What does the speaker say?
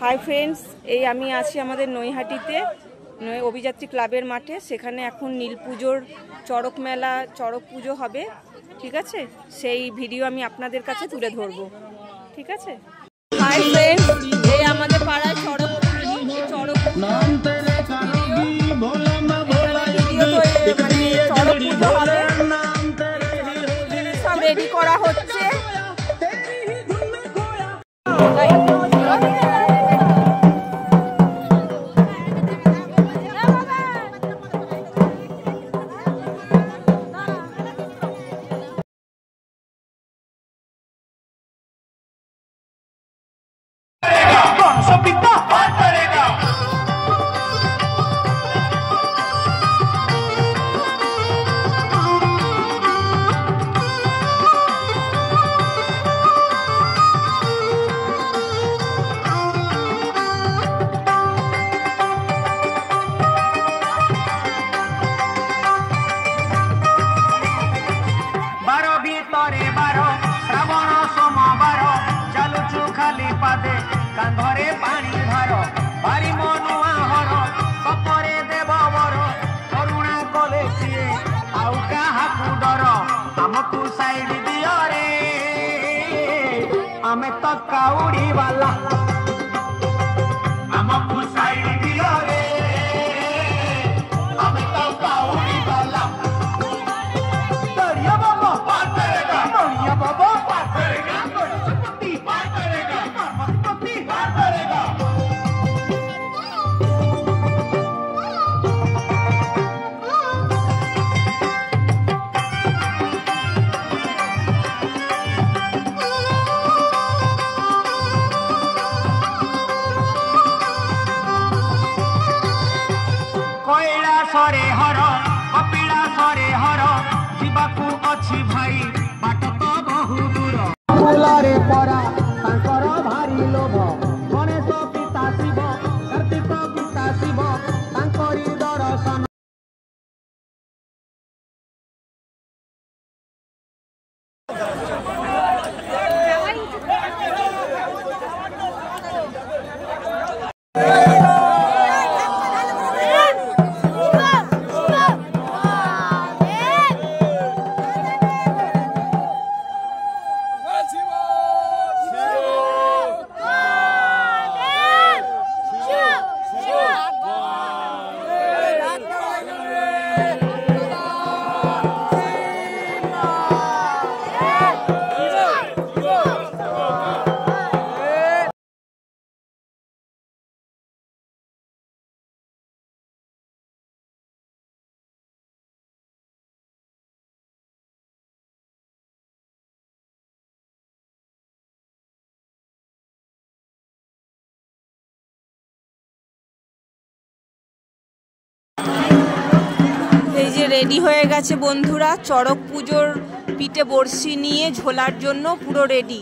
Hi friends, এই আমি আছি আমাদের নৈহাটিতে অভিযাত্রী ক্লাবের মাঠে। সেখানে এখন নীল পুজোর চড়ক মেলা, চড়ক পুজো হবে, ঠিক আছে? সেই ভিডিও আমি আপনাদের কাছে তুলে ধরবো, ঠিক আছে? হাই ফ্রেন্ডস, এই আমাদের পাড়ায় চড়ক পুজো, চড়ক পুজো হবে, সব রেডি করা হচ্ছে। कांधरे पानी धर भारी मनुआ हर कपरे देव वर करुणा कले किए आउ काहाकू डर आमकू साइड दियो रे आमे तो काउड़ी वाला आमकू साइड दियो रे आमे तो काउड़ी वाला दरिया बाबा पार करेगा दरिया बाबा पार करेगा गणपति पार करेगा गणपति पार करेगा। कैलासरे हर कपिलासरे हर जीवाकू अच्छी भाई बाट तो बहु दूर फूलरे परा तांकर भारी लोभ गणेश पिता शिव कार्तिक पिता शिव तांकरी दर्शन রেডি হয়ে গেছে বন্ধুরা, চড়ক পুজোর পিঠে বড়শি নিয়ে ঝোলার জন্য পুরো রেডি।